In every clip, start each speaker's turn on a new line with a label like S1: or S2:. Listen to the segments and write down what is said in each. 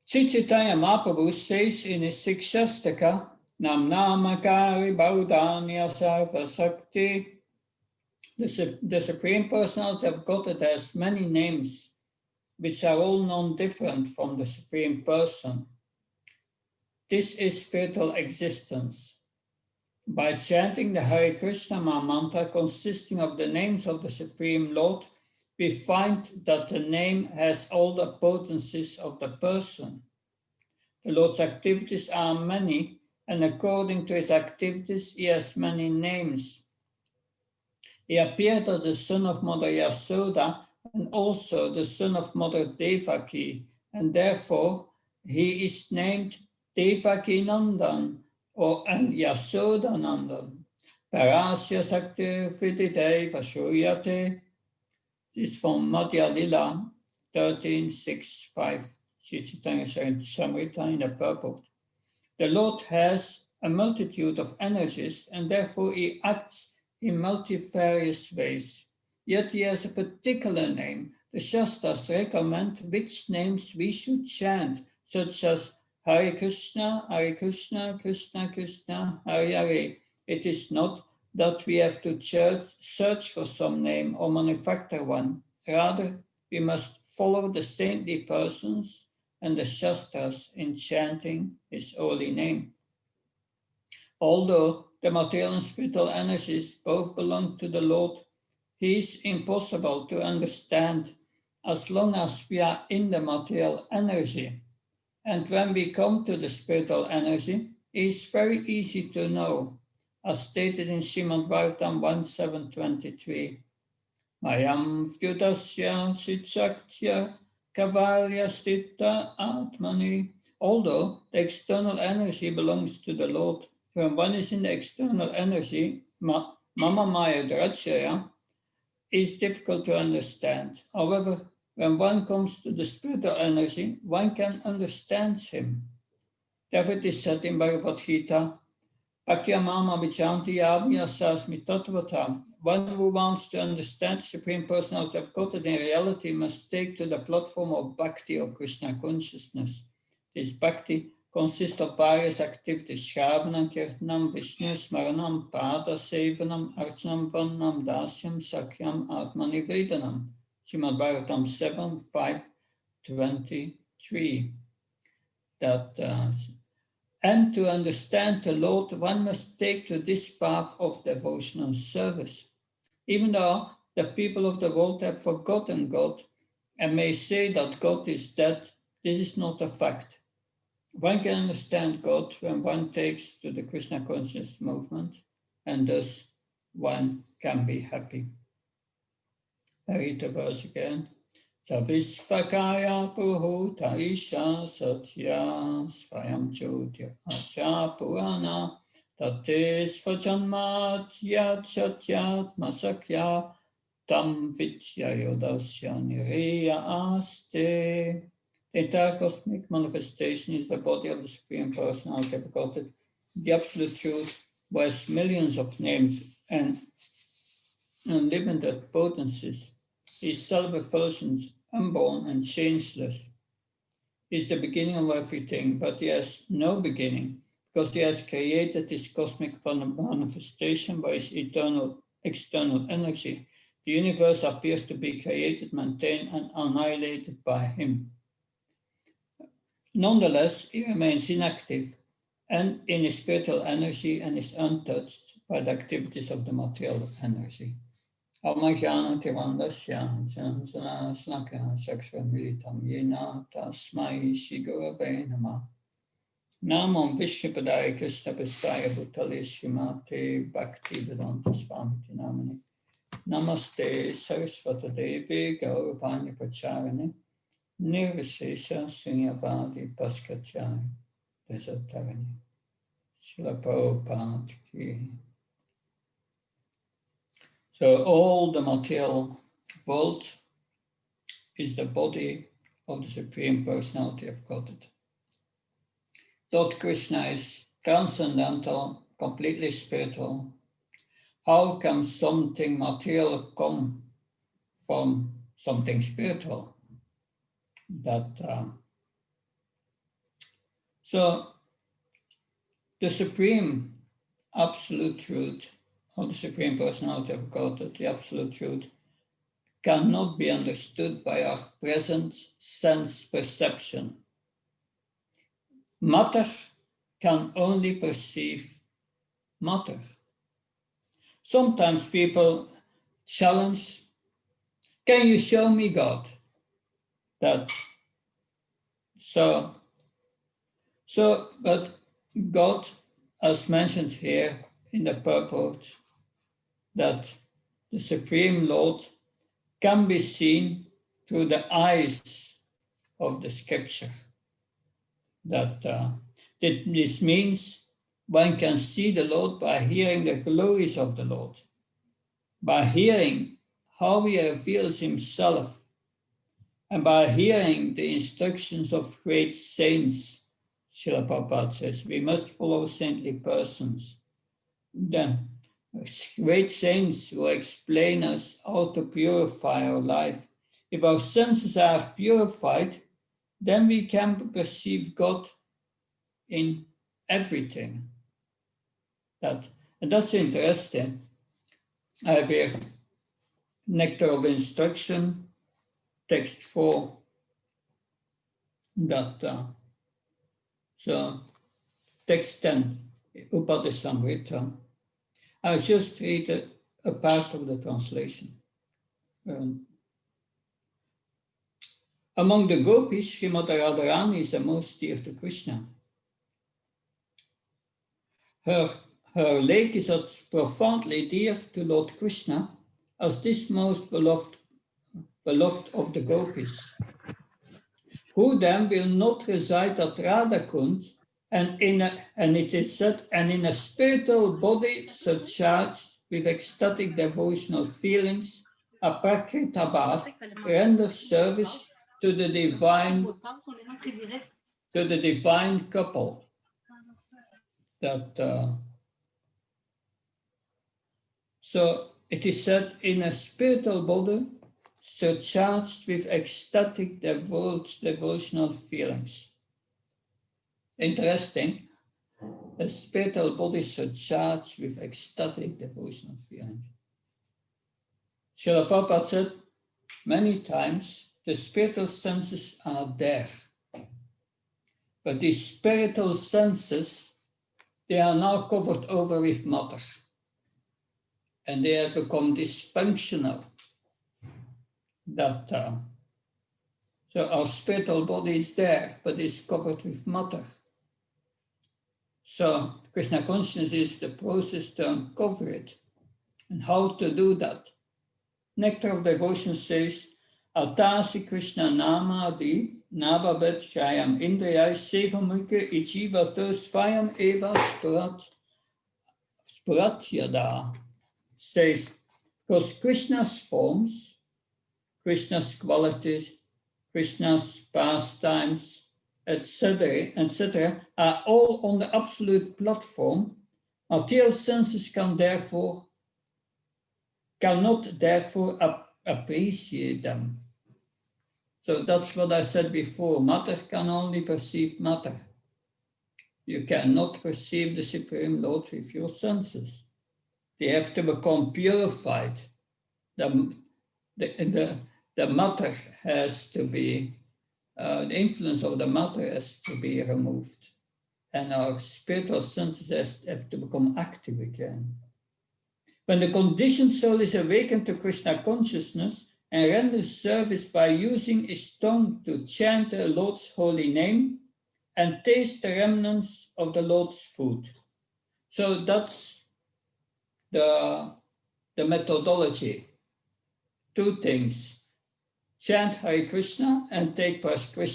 S1: Chaitanya Mahaprabhu says in his sixth Shastaka, Nam Namakari Baudanya Sarva Sakti. The Supreme Personality of Godhead has many names, which are all non-different from the Supreme Person. This is spiritual existence. By chanting the Hare Krishna mantra consisting of the names of the Supreme Lord, we find that the name has all the potencies of the person. The Lord's activities are many, and according to his activities, he has many names. He appeared as the son of Mother Yasoda and also the son of Mother Devaki, and therefore he is named Devaki Nandan and Yasoda Nandan. Parasya Sakti Vidite Vashuyate. This is from Madhya Lila 13.6.5. Samrita in the purport. The Lord has a multitude of energies and therefore he acts in multifarious ways. Yet he has a particular name. The Shastras recommend which names we should chant, such as Hare Krishna, Krishna Krishna, Hare Hare. It is not that we have to search for some name or manufacture one. Rather, we must follow the saintly persons and the Shastras in chanting his holy name. Although the material and spiritual energies both belong to the Lord, he is impossible to understand as long as we are in the material energy. And when we come to the spiritual energy, it is very easy to know, as stated in Srimad Bhagavatam 1.7.23. Mayam Vyudasya Sichaktya Kavalya Stita Atmani. Although the external energy belongs to the Lord, when one is in the external energy, Mama Maya Drachaya, is difficult to understand. However, when one comes to the spiritual energy, one can understand him. Therefore it is said in Bhagavad Gita, Bhakti-mama vichanti yavnyasasmi tattvata. One who wants to understand the Supreme Personality of Godhead in reality must take to the platform of Bhakti or Krishna consciousness. This Bhakti consists of various activities: Shravanam, Kirtanam, Vishnu, Smaranam, Pada Sevanam, Archanam, Vandam, Dasyam, Sakyam, Atmanivedanam. Srimad Bhagavatam 7.5.23. And to understand the Lord, one must take to this path of devotional service. Even though the people of the world have forgotten God and may say that God is dead, this is not a fact. One can understand God when one takes to the Krishna conscious movement, and thus one can be happy. I read the verse again. Savisvakaya puhuta isha satya svayam chodya acha purana tate svajanmat yat satyat masakya tam vitya yodasya niriya aste. The entire cosmic manifestation is the body of the Supreme Personality of Godhead. The Absolute Truth wears millions of names and unlimited potencies. He is self-effulgent, unborn and changeless. He is the beginning of everything, but he has no beginning, because he has created this cosmic manifestation by his eternal external energy. The universe appears to be created, maintained and annihilated by him. Nonetheless, he remains inactive and in his spiritual energy and is untouched by the activities of the material energy. Amajnana Tivandasya Janjana Snaka Sakshva Militam Yena Tasmai Shigurave Nama Namam Vishnupadaya Krishna Pastaya Bhutale Srimate Bhakti Vedanta Swamiti Namani Namaste Saraswata Devi Gauravani Pacharane Nirvishesha Sunyavadi Paskachai Desatarani Srila Prabhupada Ki. So all the material world is the body of the Supreme Personality of Godhead. Lord Krishna is transcendental, completely spiritual. How can something material come from something spiritual? That So the supreme absolute truth, or the supreme personality of God, the absolute truth, cannot be understood by our present sense perception. Matter can only perceive matter. Sometimes people challenge, can you show me God? But God, as mentioned here in the purport, that the Supreme Lord can be seen through the eyes of the Scripture. This means one can see the Lord by hearing the glories of the Lord, by hearing how he reveals himself, and by hearing the instructions of great saints. Srila Prabhupada says, we must follow saintly persons. Then, great saints will explain us how to purify our life. If our senses are purified, then we can perceive God in everything. And that's interesting. I have here Nectar of Instruction, text 4. So text 10, Upadesamrita. I'll just read a part of the translation. Among the gopis, Srimati Radharani is the most dear to Krishna. Her lake is as profoundly dear to Lord Krishna as this most beloved of the gopis. Who then will not reside at Radhakund and it is said, and in a spiritual body surcharged with ecstatic devotional feelings, Aprakrita renders service to the divine couple. So it is said, in a spiritual body surcharged with ecstatic devotional feelings. Interesting. A spiritual body surcharged with ecstatic devotional feelings. Srila Prabhupada said many times, the spiritual senses are there. But these spiritual senses, they are now covered over with matter. And they have become dysfunctional. So our spiritual body is there, but it's covered with matter. So Krishna consciousness is the process to uncover it. And how to do that? Nectar of Devotion says, Atasi Krishna Namadi Nabhavet Shayam Indriyai Sevamuke Ichivato Svayam Eva Spuratyada. Says, because Krishna's forms, Krishna's qualities, Krishna's pastimes, etc., are all on the absolute platform. Material senses cannot therefore appreciate them. So that's what I said before. Matter can only perceive matter. You cannot perceive the Supreme Lord with your senses. They have to become purified. The matter has to be, the influence of the matter has to be removed. And our spiritual senses have to become active again. When the conditioned soul is awakened to Krishna consciousness and renders service by using his tongue to chant the Lord's holy name and taste the remnants of the Lord's food. So that's the methodology. Two things. Chant Hare Krishna and take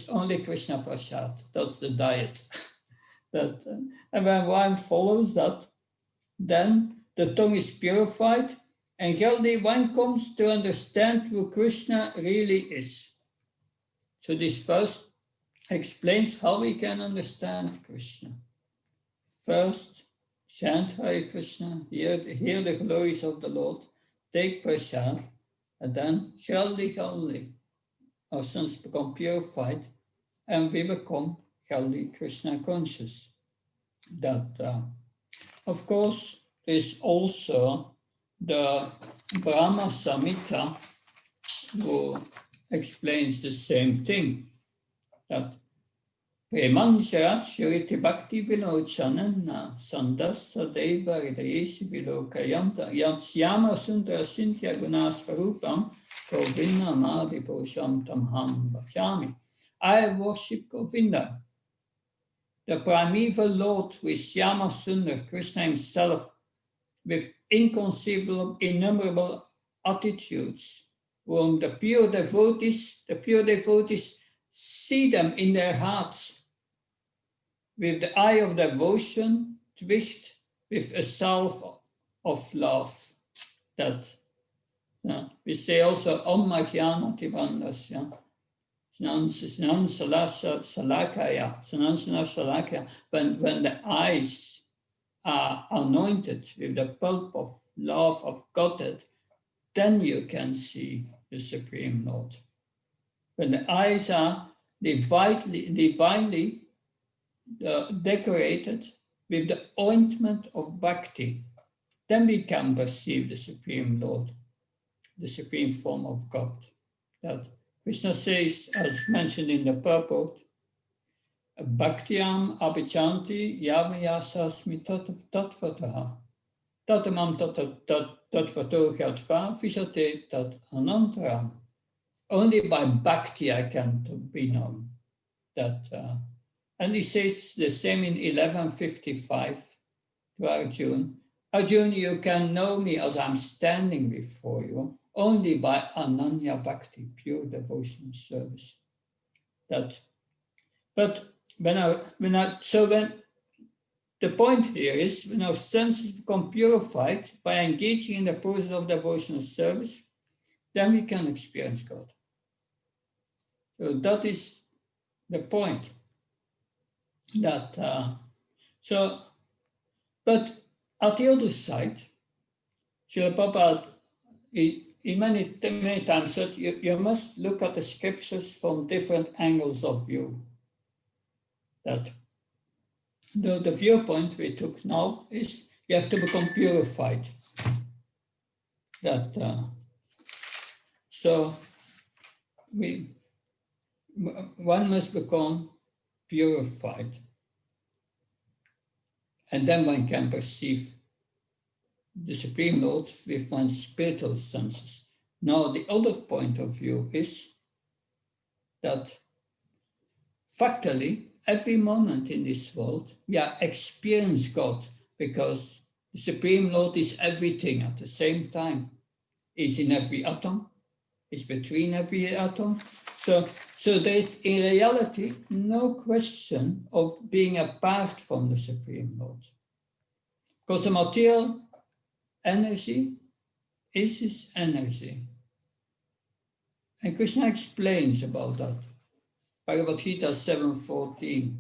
S1: only Krishna Prasad. That's the diet. And when one follows that, then the tongue is purified and gradually one comes to understand who Krishna really is. So this verse explains how we can understand Krishna. First, chant Hare Krishna, hear the glories of the Lord, take prasad, and then gradually our sons become purified and we become healthy Krishna conscious. That, of course, there's also the Brahma Samhita who explains the same thing, that Premancharat Shuriti Bhakti Vilochanana Sandasa Deva Hridayesi Vilokayanta Yatsyama Sundara Sintya Gunasvarupam Govinda Madi Purusham Tamham Bhajami. I worship Govinda, the primeval Lord with Syama Sundar, Krishna himself, with inconceivable, innumerable attitudes, whom the pure devotees see them in their hearts, with the eye of devotion, twicht with a salve of love. That we say also Om Mahyanati Bandasya. When the eyes are anointed with the pulp of love of Godhead, then you can see the Supreme Lord. When the eyes are divinely decorated with the ointment of bhakti, then we can perceive the Supreme Lord, the Supreme form of God. That Krishna says, as mentioned in the purport, Bhaktyam abhichanti yavayasasmi tatvataha tatamam tatvato hyatva vishate tat anantaram. Only by bhakti I can be known. And he says the same in 1155 to Arjuna. Arjuna, you can know me as I'm standing before you only by Ananya Bhakti, pure devotional service. But when the point here is, when our senses become purified by engaging in the process of devotional service, then we can experience God. So that is the point. But at the other side, Srila Prabhupada, he many times said you must look at the scriptures from different angles of view. That the viewpoint we took now is you have to become purified. So one must become purified, and then one can perceive the Supreme Lord with one's spiritual senses. Now, the other point of view is that factually, every moment in this world, we are experience God, because the Supreme Lord is everything at the same time. He's in every atom, he's between every atom. So there's in reality no question of being apart from the Supreme Lord. Because the material energy is his energy. And Krishna explains about that. Bhagavad Gita 7:14.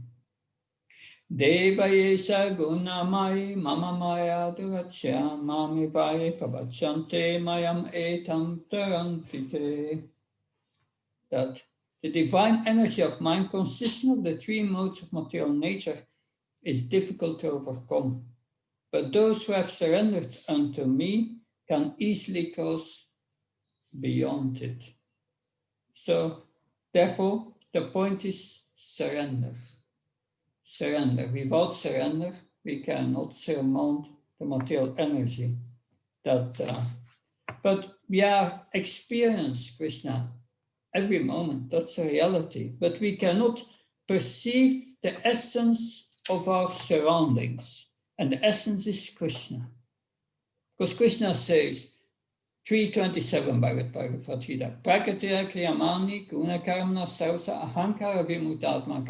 S1: Deva yesha gunamai mama maya durachya mami vaye pavachante mayam etam tarantite. That the divine energy of mind, consisting of the three modes of material nature, is difficult to overcome. But those who have surrendered unto me can easily cross beyond it. So, therefore, the point is surrender. Surrender. Without surrender, we cannot surmount the material energy. But we are experience Krishna every moment. That's a reality. But we cannot perceive the essence of our surroundings. And the essence is Krishna. Because Krishna says, 3:27 Bhagavad Gita, Prakritya kriyamani gunakarmana sarvasa ahankara vimutatma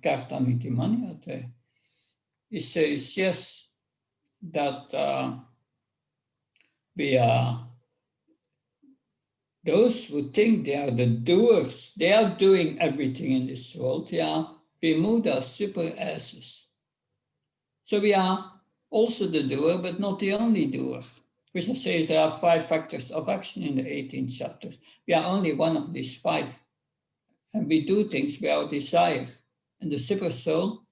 S1: kartamiti manyate. He says, yes, that we are those who think they are the doers, they are doing everything in this world, they are vimuda, super asses. So we are also the doer, but not the only doer. Krishna says there are 5 factors of action in the 18th chapters. We are only one of these 5. And we do things by our desire. And the super soul,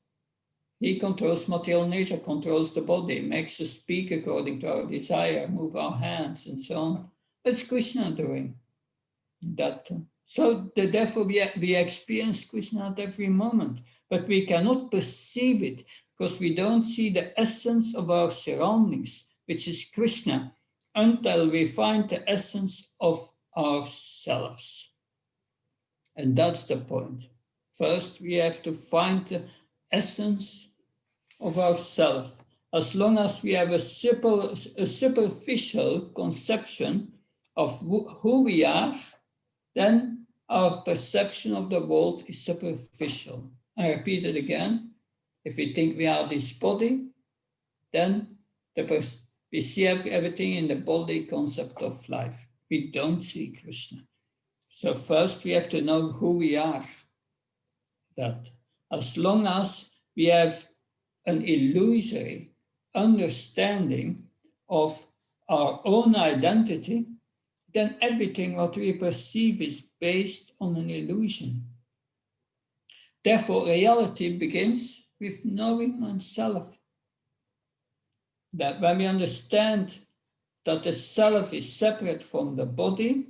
S1: he controls material nature, controls the body, makes us speak according to our desire, move our hands and so on. That's Krishna doing that. So therefore we experience Krishna at every moment, but we cannot perceive it because we don't see the essence of our surroundings, which is Krishna, until we find the essence of ourselves. And that's the point. First, we have to find the essence of ourselves. As long as we have a superficial conception of who we are, then our perception of the world is superficial. I repeat it again. If we think we are this body, then we see everything in the body concept of life. We don't see Krishna. So first we have to know who we are. That as long as we have an illusory understanding of our own identity, then everything what we perceive is based on an illusion. Therefore, reality begins with knowing oneself. That when we understand that the self is separate from the body,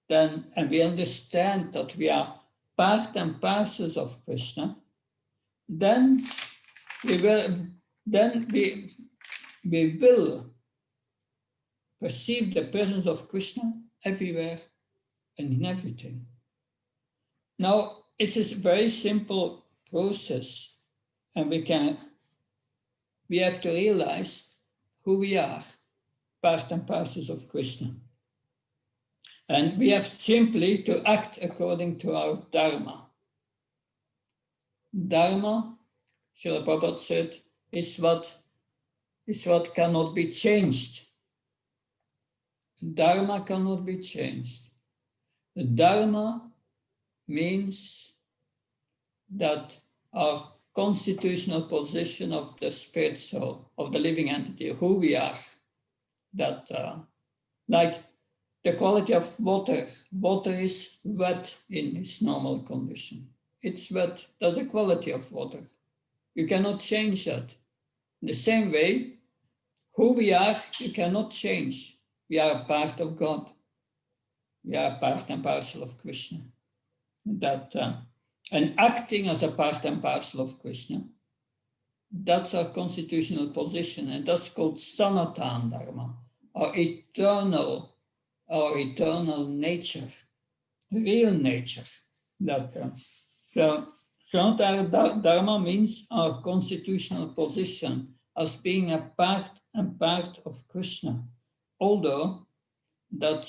S1: then, and we understand that we are part and parcels of Krishna, then we will perceive the presence of Krishna everywhere and in everything. Now, it is a very simple process, and we have to realize who we are, part and parcels of Krishna. And we have simply to act according to our Dharma. Dharma, Srila Prabhupada said, is what cannot be changed. Dharma cannot be changed. The Dharma means that our constitutional position of the spirit soul, of the living entity, who we are, that like the quality of water. Water is wet in its normal condition. It's wet, that's the quality of water. You cannot change that. In the same way, who we are, you cannot change. We are a part of God. We are part and parcel of Krishna. And acting as a part and parcel of Krishna, that's our constitutional position, and that's called Sanatana Dharma, our eternal nature, real nature. So Sanatana Dharma means our constitutional position as being a part and part of Krishna. Although our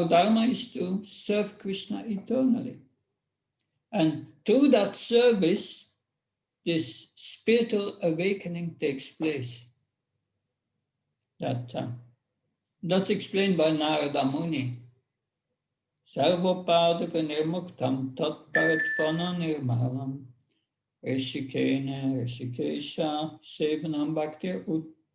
S1: Dharma is to serve Krishna eternally. And through that service, this spiritual awakening takes place. That's explained by Narada Muni. Sarvapada vinirmuktam tat paratvana nirmalam Rishikesha sevanam bhakti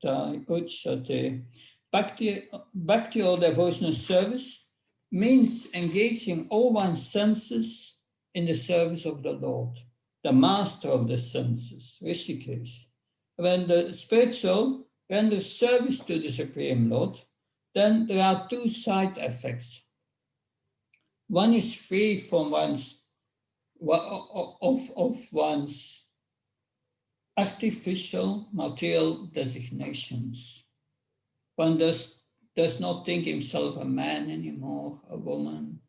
S1: utshate. Bhakti or devotional service means engaging all one's senses in the service of the Lord, the master of the senses, Rishikesh. When the spirit soul renders service to the Supreme Lord, then there are two side effects. One is free from one's artificial material designations. One does not think himself a man anymore, a woman,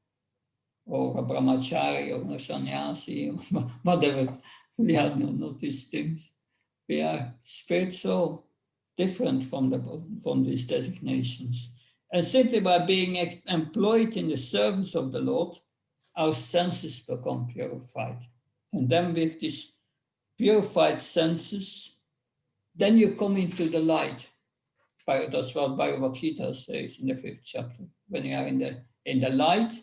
S1: or a brahmachari, or a sannyasi, or whatever. We are not these things. We are spiritual, different from these designations. And simply by being employed in the service of the Lord, our senses become purified. And then with these purified senses, then you come into the light. That's what Bhagavad Gita says in the 5th chapter. When you are in the light,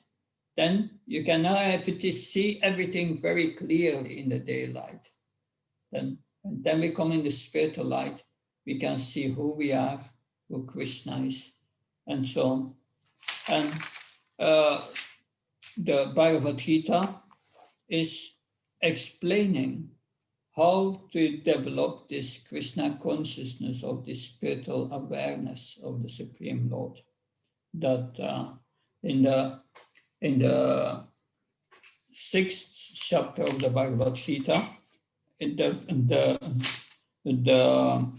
S1: then you can now see everything very clearly in the daylight. Then we come in the spiritual light, we can see who we are, who Krishna is, and so on. And the Bhagavad Gita is explaining how to develop this Krishna consciousness, of this spiritual awareness of the Supreme Lord. That in the 6th chapter of the Bhagavad Gita, the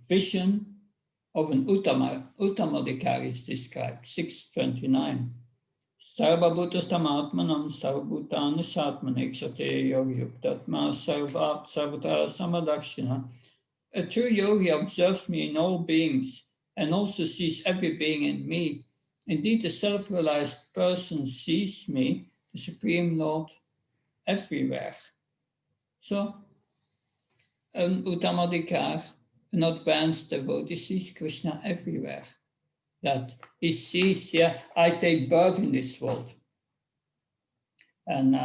S1: vision of an Uttamadhikari is described, 629. Sarvabhutastam sarvabhutani satmanekshate yogi yuktatma sarvat sarvata samadakshina. A true yogi observes me in all beings and also sees every being in me. Indeed, the self-realized person sees me, the Supreme Lord, everywhere. So, an Uttamadhikar, an advanced devotee, sees Krishna everywhere. That he sees, I take birth in this world. And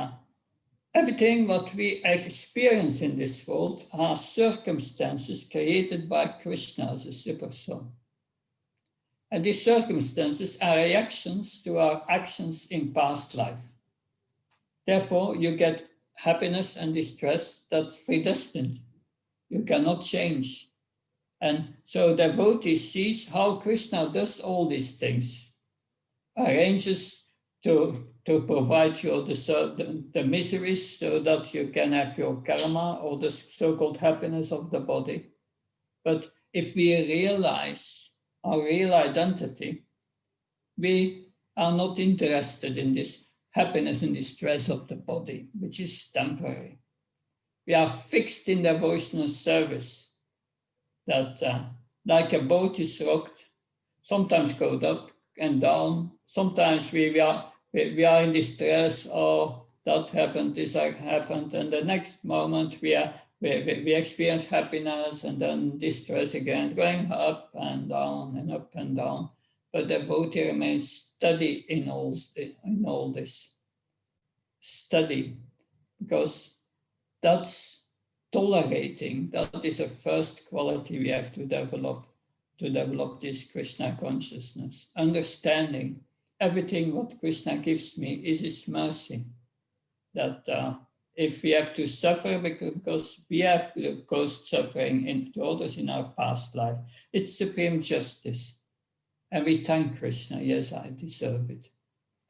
S1: everything what we experience in this world are circumstances created by Krishna as a super soul. And these circumstances are reactions to our actions in past life. Therefore, you get happiness and distress that's predestined. You cannot change. And so the devotee sees how Krishna does all these things, arranges to provide you the miseries so that you can have your karma or the so-called happiness of the body. But if we realize our real identity, we are not interested in this happiness and distress of the body, which is temporary. We are fixed in devotional service. That like a boat is rocked, sometimes goes up and down. Sometimes we are in distress, or that happened, this happened, and the next moment we experience happiness and then distress again, going up and down and up and down. But the devotee remains steady in all this. Steady, because that's tolerating. That is the first quality we have to develop this Krishna consciousness. Understanding everything what Krishna gives me is his mercy. That if we have to suffer because we have caused suffering into others in our past life, it's supreme justice. And we thank Krishna, yes, I deserve it.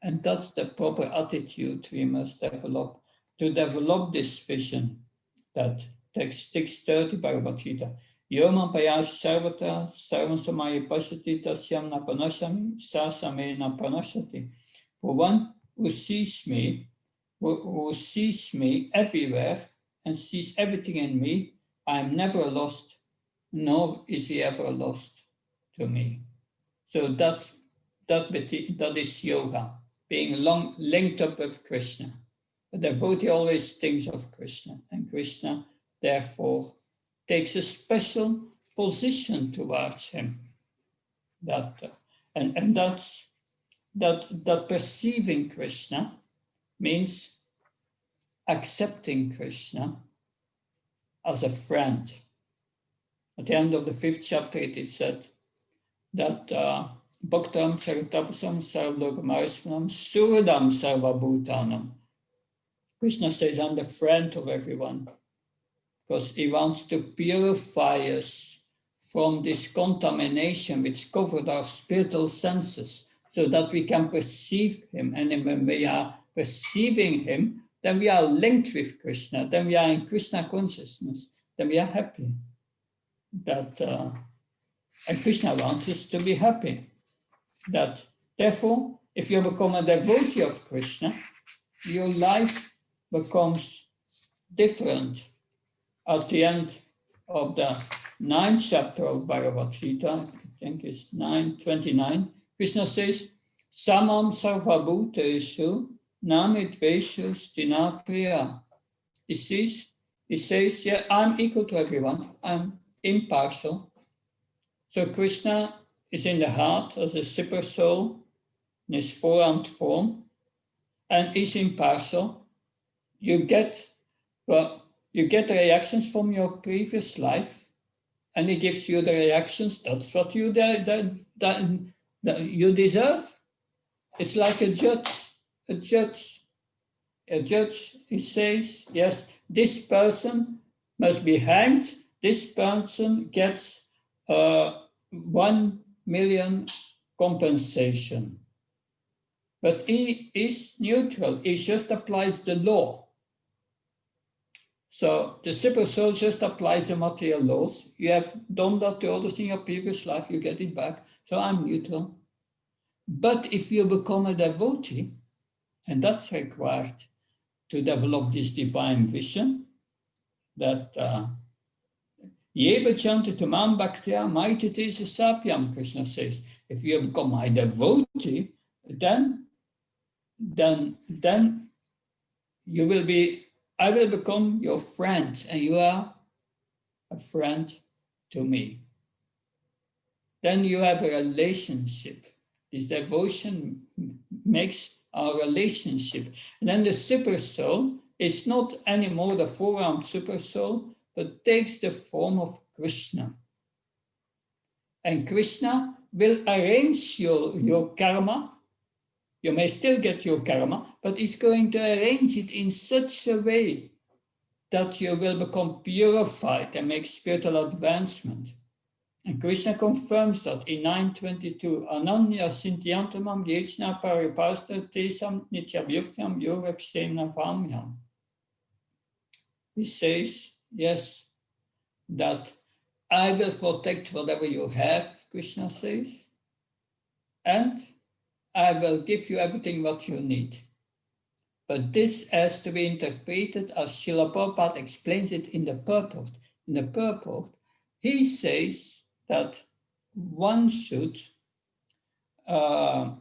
S1: And that's the proper attitude we must develop to develop this vision. That text 630 Bhagavad Gita. Yomam payash sarvata sarvam samaya pasati tasyam na panashami sa same na panashati. For one who sees me everywhere and sees everything in me, I am never lost, nor is he ever lost to me. So that is yoga, being linked up with Krishna. The devotee always thinks of Krishna, and Krishna, therefore, takes a special position towards him. That perceiving Krishna means accepting Krishna as a friend. At the end of the 5th chapter, it is said that Bhaktam Charitapasam Sarvlokamarishmanam Suradam Sarvabhutanam. Krishna says, I'm the friend of everyone, because he wants to purify us from this contamination which covered our spiritual senses, so that we can perceive him. And when we are perceiving him, then we are linked with Krishna, then we are in Krishna consciousness, then we are happy. And Krishna wants us to be happy. That therefore, if you become a devotee of Krishna, your life becomes different. At the end of the 9th chapter of Bhagavad Gita, I think it's 9:29, Krishna says, Samam sarvabhuteshu namitveshu stina priya. He says, yeah, I'm equal to everyone, I'm impartial. So Krishna is in the heart as a super soul in his four-armed form, and is impartial. You get the reactions from your previous life, and he gives you the reactions. That's what you deserve. It's like a judge. A judge, he says, yes, this person must be hanged. This person gets 1 million compensation. But he is neutral. He just applies the law. So the super soul just applies the material laws. You have done that to others in your previous life, you get it back. So I'm neutral. But if you become a devotee, and that's required to develop this divine vision, that Yeba chanted man bhaktiya maititesa sapyam, Krishna says. If you become my devotee, then you will be, I will become your friend, and you are a friend to me. Then you have a relationship. This devotion makes our relationship. And then the super soul is not anymore the four-armed super soul, but takes the form of Krishna. And Krishna will arrange your karma. You may still get your karma, but he's going to arrange it in such a way that you will become purified and make spiritual advancement. And Krishna confirms that in 9:22, Ananya Sintyantamam Yechna Paripasta Tesam Nityabhyuktam Yogaksena Vamyam. He says, yes, that I will protect whatever you have, Krishna says, and I will give you everything what you need. But this has to be interpreted as Srila Prabhupada explains it in the purport. In the purport, he says that one should, that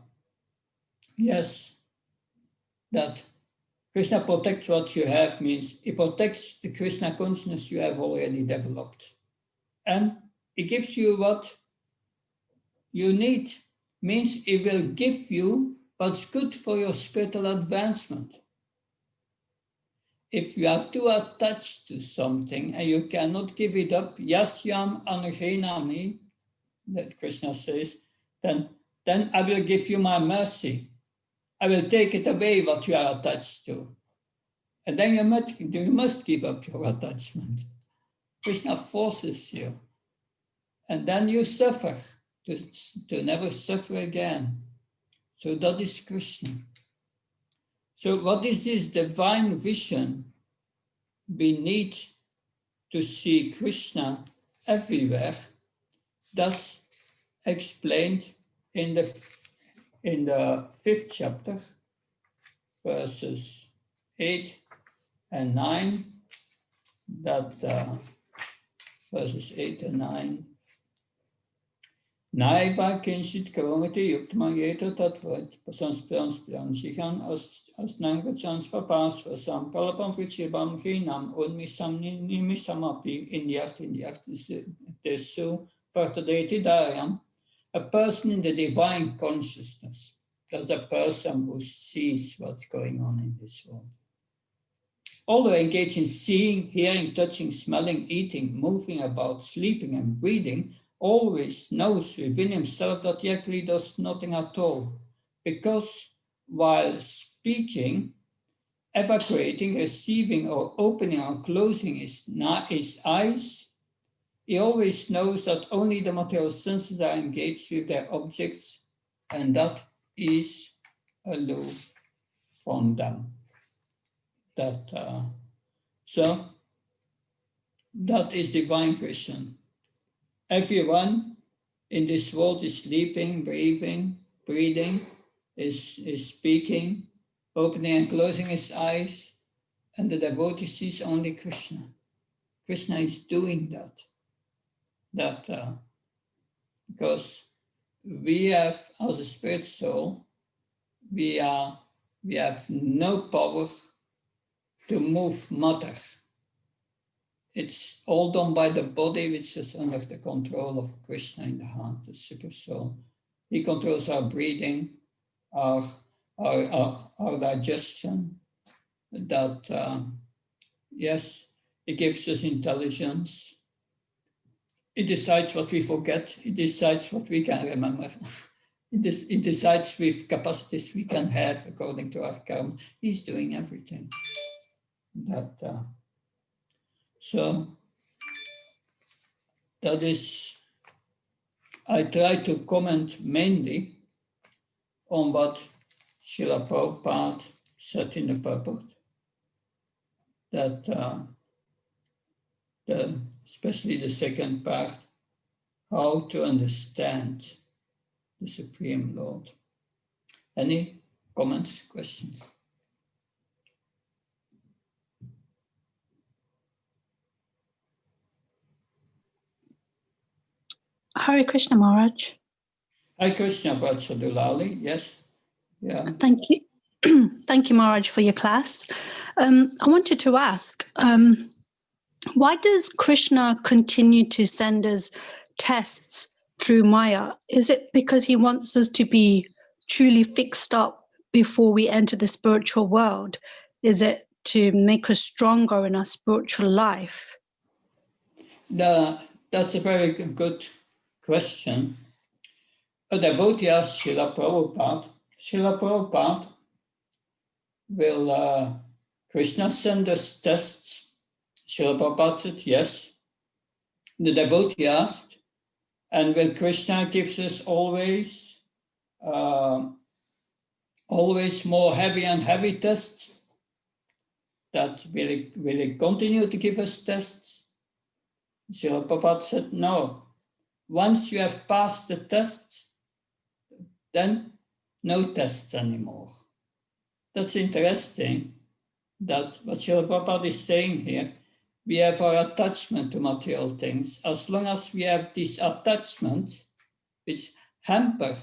S1: Krishna protects what you have means he protects the Krishna consciousness you have already developed. And he gives you what you need, means he will give you what's good for your spiritual advancement. If you are too attached to something and you cannot give it up, yasyam anughenami, that Krishna says, then I will give you my mercy. I will take it away what you are attached to. And then you must give up your attachment. Krishna forces you. And then you suffer to never suffer again. So that is Krishna. So what is this divine vision? We need to see Krishna everywhere. That's explained in the 5th chapter, verses 8 and 9. That verses 8 and 9. Naiva kinshit karomati yuktma yeta tatvat pasanspran shihan asnangachans vapas vasam palapam vichibam hinam unmisam nimisamapi indyart desu partadeti dayam. A person in the divine consciousness. That's a person who sees what's going on in this world. Although engaged in seeing, hearing, touching, smelling, eating, moving about, sleeping and breathing, always knows within himself that he actually does nothing at all. Because while speaking, evacuating, receiving or opening or closing his eyes, he always knows that only the material senses are engaged with their objects, and that is aloof from them. So that is divine Krishna. Everyone in this world is sleeping, breathing, is speaking, opening and closing his eyes, and the devotee sees only Krishna. Krishna is doing that. Because we have, as a spirit soul, we have no power to move matter. It's all done by the body, which is under the control of Krishna in the heart, the super soul. He controls our breathing, our digestion. He gives us intelligence. He decides what we forget. He decides what we can remember. He decides with capacities we can have according to our karma. He's doing everything. So that is, I try to comment mainly on what Srila Prabhupada said in the purport, that especially the second part, how to understand the Supreme Lord. Any comments, questions?
S2: Hare Krishna Maharaj.
S1: Hare Krishna Vatsadulali, yes. Yeah.
S2: Thank you. Thank you, Maharaj, for your class. I wanted to ask, why does Krishna continue to send us tests through Maya? Is it because he wants us to be truly fixed up before we enter the spiritual world? Is it to make us stronger in our spiritual life?
S1: That's a very good question. A devotee asked Srila Prabhupada will Krishna send us tests? Srila Prabhupada said yes. The devotee asked, and will Krishna give us always more heavy and heavy tests? That will he continue to give us tests? Srila Prabhupada said no. Once you have passed the tests, then no tests anymore. That's interesting, that what Srila Prabhupada is saying here, we have our attachment to material things. As long as we have this attachment, which hamper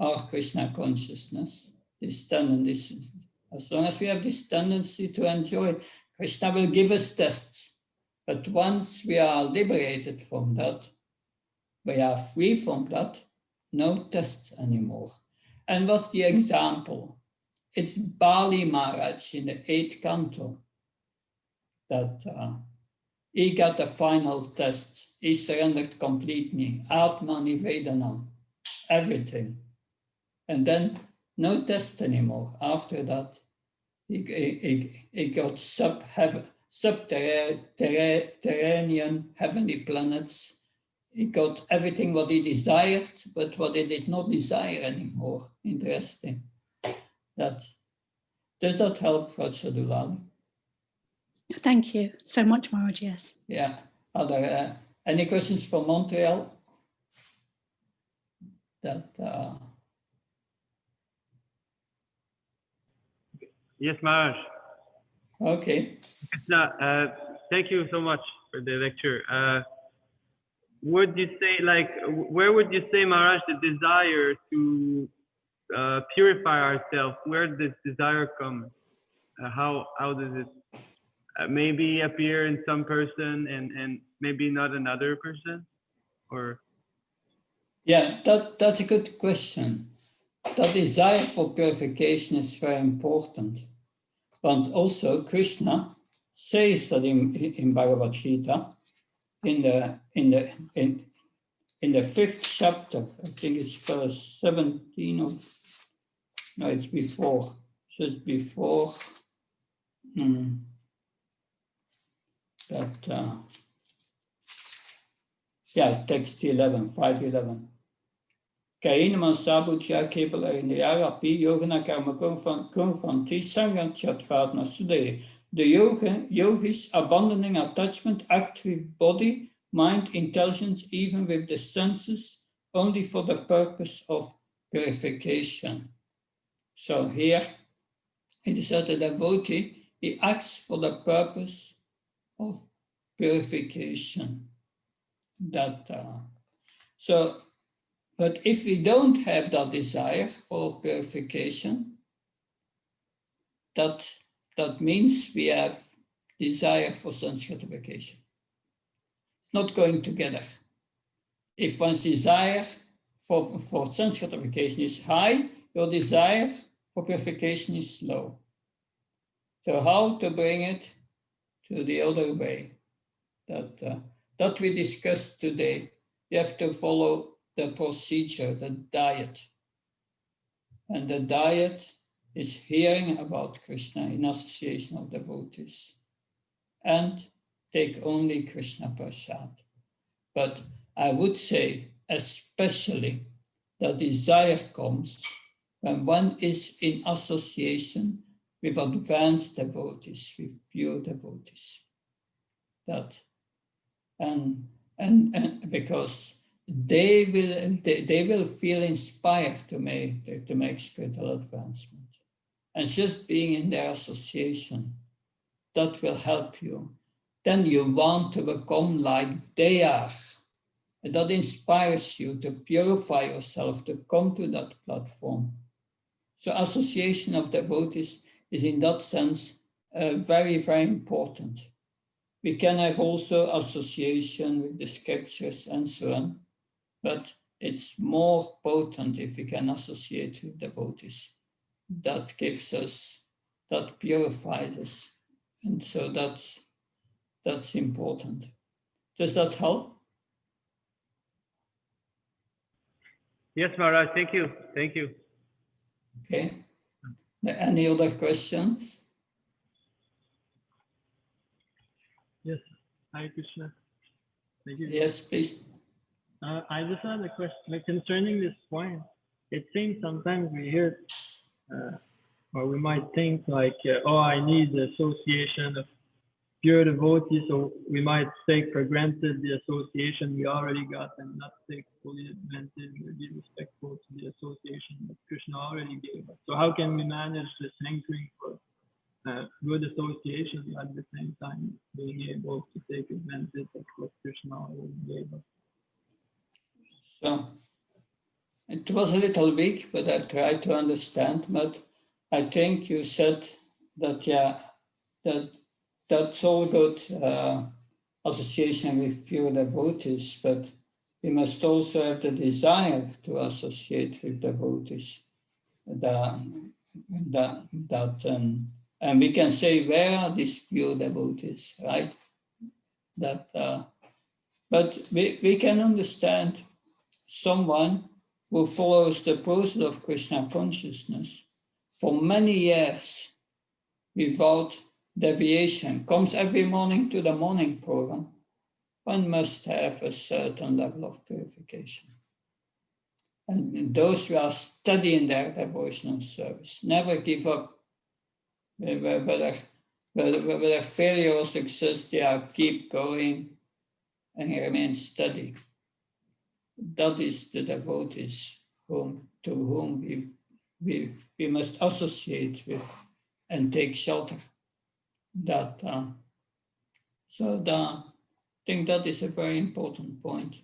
S1: our Krishna consciousness, this tendency, as long as we have this tendency to enjoy, Krishna will give us tests. But once we are liberated from that, we are free from that, no tests anymore. And what's the example? It's Bali Maharaj in the 8th canto that he got the final test. He surrendered completely, Atma Nivedanam, everything. And then no test anymore. After that, he got subterranean heavenly planets. He got everything what he desired, but what he did not desire anymore. Interesting. Does that help, Ratsadulali?
S2: Thank you so much, Maharaj, yes.
S1: Yeah. Are there any questions from Montreal?
S3: Yes, Maharaj.
S1: Okay.
S3: Thank you so much for the lecture. Would you say, where would you say, Maharaj, the desire to purify ourselves, where does desire come? How does it maybe appear in some person and maybe not another person? Or
S1: yeah, that's a good question. The desire for purification is very important. But also Krishna says that in Bhagavad Gita, in the 5th chapter, I think it's verse 17 or no, it's before. So it's before text 11, 5:11. Kainama sabutya kevala indriyarapi yogana karma konfanti sangatyat vadna sudhe. The yogis abandoning attachment act with body, mind, intelligence, even with the senses, only for the purpose of purification. So here it is that the devotee, he acts for the purpose of purification. But if we don't have that desire for purification, that means we have desire for sense gratification. It's not going together. If one's desire for sense gratification is high, your desire for purification is low. So how to bring it to the other way? That we discussed today. You have to follow the procedure, the diet. And the diet is hearing about Krishna in association of devotees. And take only Krishna Prasad. But I would say especially the desire comes when one is in association with advanced devotees, with pure devotees. That and because they will feel inspired to make spiritual advancement. And just being in their association, that will help you. Then you want to become like they are. And that inspires you to purify yourself, to come to that platform. So association of devotees is in that sense very, very important. We can have also association with the scriptures and so on, but it's more potent if we can associate with devotees. That gives us, that purifies us. And so that's important. Does that help?
S3: Yes, Maharaj, thank you. Thank you.
S1: Okay. Any other questions?
S4: Yes, Hare Krishna. Thank you.
S1: Yes, please.
S4: I just had a question concerning this point. It seems sometimes we hear, or we might think like, oh, I need the association of pure devotees, so we might take for granted the association we already got and not take fully advantage or be respectful to the association that Krishna already gave us. So how can we manage this hankering for good association at the same time being able to take advantage of what Krishna already gave us?
S1: So it was a little weak, but I tried to understand. But I think you said that, yeah, that's all good association with pure devotees, but we must also have the desire to associate with devotees. And we can say, where are these pure devotees, right? But we can understand someone who follows the process of Krishna consciousness for many years without deviation, comes every morning to the morning program, one must have a certain level of purification. And those who are steady in their devotional service, never give up. Whether failure or success, they are keep going and remain steady. That is the devotees to whom we must associate with and take shelter. I think that is a very important point.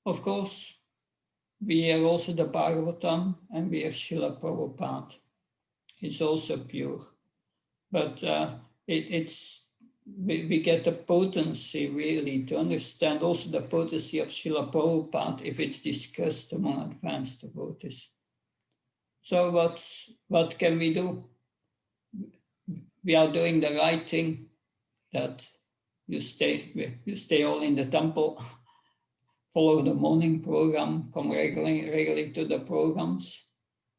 S1: Of course, we hear also the Bhagavatam and we hear Srila Prabhupada. It's also pure, but we get the potency really to understand also the potency of Srila Prabhupada if it's discussed among advanced devotees. So what can we do? We are doing the right thing, that you stay all in the temple, follow the morning program, come regularly to the programs.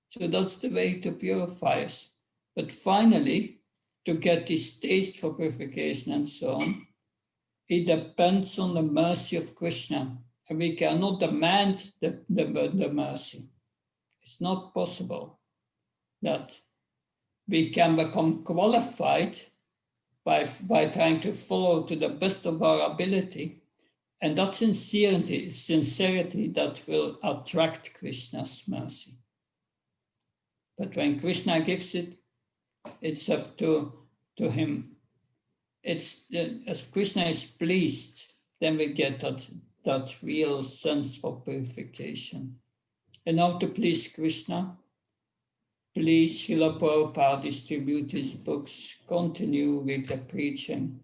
S1: So that's the way to purify us. But finally, to get this taste for purification and so on, it depends on the mercy of Krishna. And we cannot demand the mercy. It's not possible that we can become qualified by trying to follow to the best of our ability. And that sincerity that will attract Krishna's mercy. But when Krishna gives it, it's up to him. As Krishna is pleased, then we get that real sense for purification. And how to please Krishna? Please, Srila Prabhupada, distribute his books, continue with the preaching.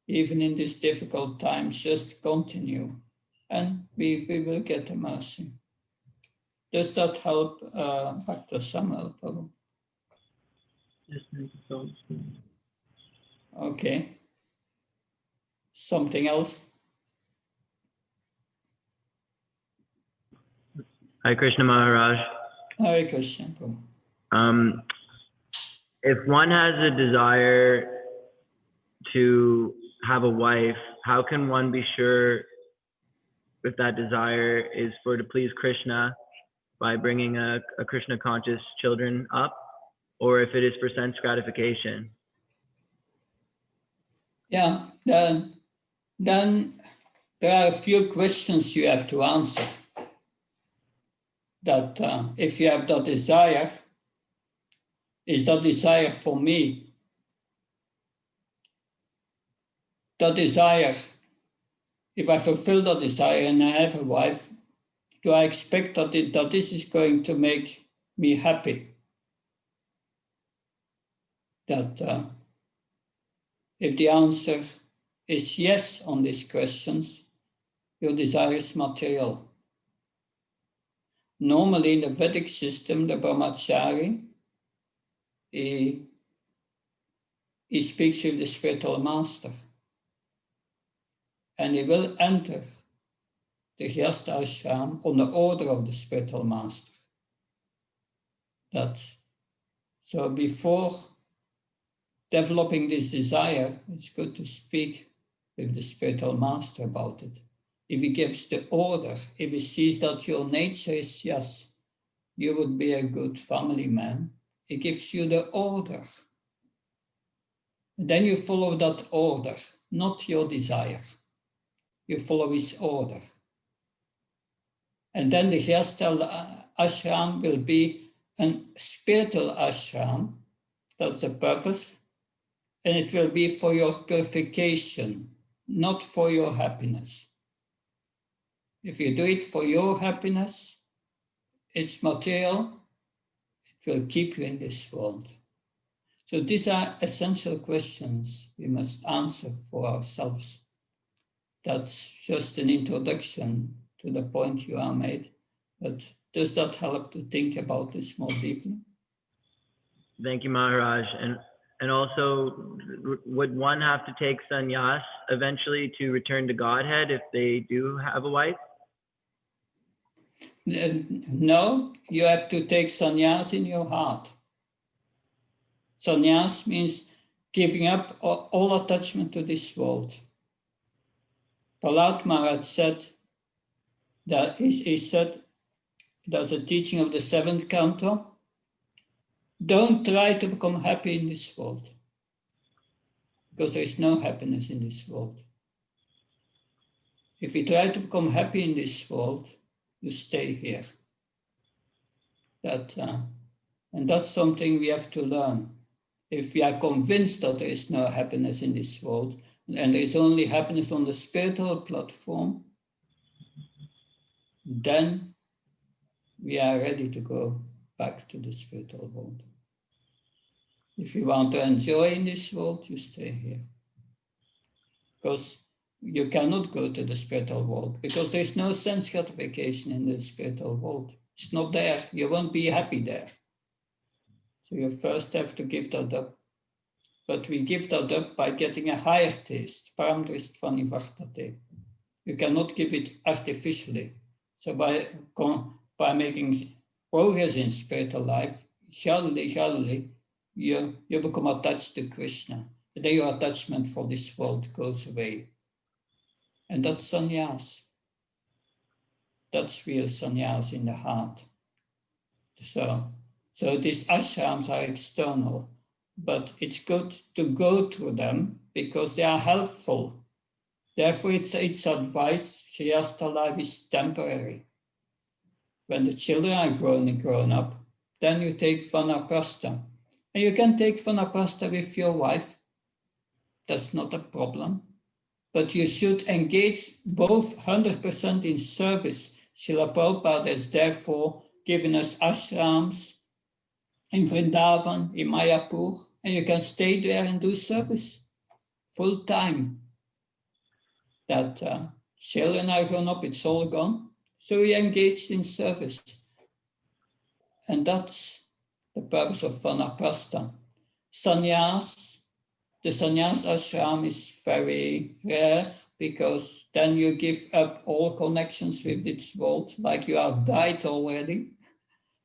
S1: Even in these difficult times, just continue, and we will get the mercy. Does that help, Dr. Samuel?
S4: Yes, thank you so much.
S1: Okay. Something else?
S3: Hare Krishna Maharaj.
S1: Hare Krishna, Prabhu.
S5: If one has a desire to have a wife, how can one be sure if that desire is for to please Krishna by bringing a Krishna conscious children up, or if it is for sense gratification?
S1: Yeah, then there are a few questions you have to answer. That if you have that desire, is that desire for me? That desire, if I fulfill that desire and I have a wife, do I expect that this is going to make me happy? That if the answer is yes on these questions, your desire is material. Normally in the Vedic system, the brahmachari, he speaks with the spiritual master. And he will enter the Grihastha ashram on the order of the spiritual master. So before developing this desire, it's good to speak with the spiritual master about it. If he gives the order, if he sees that your nature is yes, you would be a good family man, he gives you the order. And then you follow that order, not your desire. You follow his order. And then the Grihastha ashram will be a spiritual ashram. That's the purpose. And it will be for your purification, not for your happiness. If you do it for your happiness, it's material, it will keep you in this world. So these are essential questions we must answer for ourselves. That's just an introduction to the point you are made, but does that help to think about this more deeply?
S5: Thank you, Maharaj. And also, would one have to take sannyas eventually to return to Godhead if they do have a wife?
S1: No, you have to take sannyas in your heart. Sannyas means giving up all attachment to this world. Prahlad Maharaj said that he said, there's a teaching of the 7th canto, don't try to become happy in this world, because there is no happiness in this world. If you try to become happy in this world, you stay here. And that's something we have to learn. If we are convinced that there is no happiness in this world, and there is only happiness on the spiritual platform, then we are ready to go back to the spiritual world. If you want to enjoy in this world, you stay here. Because you cannot go to the spiritual world, because there is no sense gratification in the spiritual world. It's not there. You won't be happy there. So you first have to give that up. But we give that up by getting a higher taste. Param dristvā nivartate. You cannot give it artificially. So by making progress in spiritual life, gradually, you become attached to Krishna. And then your attachment for this world goes away. And that's sannyas. That's real sannyas in the heart. So these ashrams are external, but it's good to go through them because they are helpful. Therefore, it's advice, Grihastha life is temporary. When the children are grown up, then you take vanaprastha. And you can take vanaprastha with your wife. That's not a problem. But you should engage both 100% in service. Srila Prabhupada has therefore given us ashrams in Vrindavan, in Mayapur, and you can stay there and do service full time. That children are grown up, it's all gone. So we engaged in service. And that's the purpose of vanaprastha. Sannyas, the sannyas ashram is very rare because then you give up all connections with this world, like you are died already,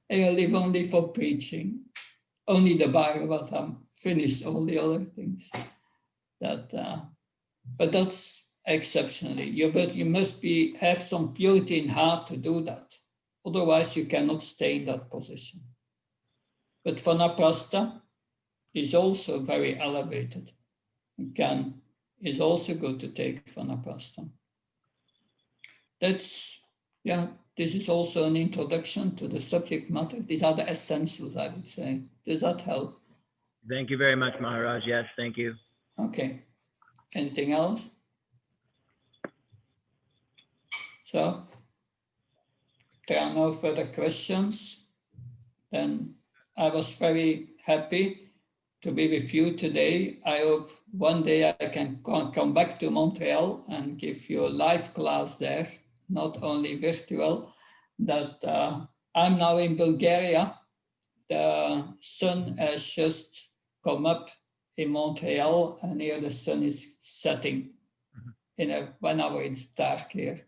S1: and you live only for preaching. only the Bhagavatam finished all the other things. But that's exceptionally. But you must have some purity in heart to do that. Otherwise, you cannot stay in that position. But Vanaprastha is also very elevated. It's also good to take Vanaprastha. This is also an introduction to the subject matter. These are the essentials, I would say. Does that help?
S5: Thank you very much, Maharaj. Yes, thank you.
S1: Okay. Anything else? So, if there are no further questions, then I was very happy to be with you today. I hope one day I can come back to Montreal and give you a live class there, not only virtual. That I'm now in Bulgaria. The sun has just come up in Montreal, and here the sun is setting in 1 hour. It's dark here.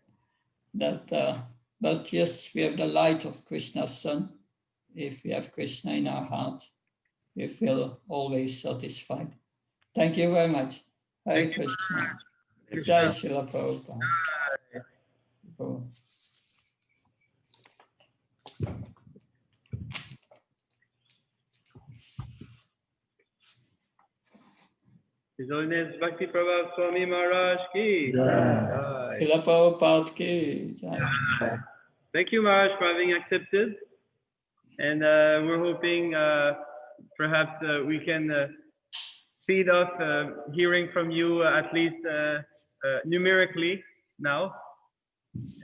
S1: But yes, we have the light of Krishna's sun. If we have Krishna in our heart, we feel always satisfied. Thank you very much. Hare Krishna. Jai Srila Prabhupada.
S3: His Holiness Bhakti Prabhupada Swami Maharaj ki. Jai.
S1: Srila Prabhupada ki. Jai.
S3: Thank you, Maharaj, for having accepted. And we're hoping perhaps we can speed up hearing from you at least numerically now.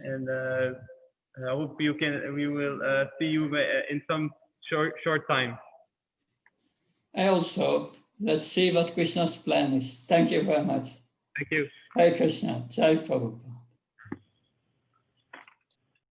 S3: And I hope we will see you in some short time.
S1: I also, let's see what Krishna's plan is. Thank you very much.
S3: Thank you.
S1: Hare Krishna. Jai Prabhupada.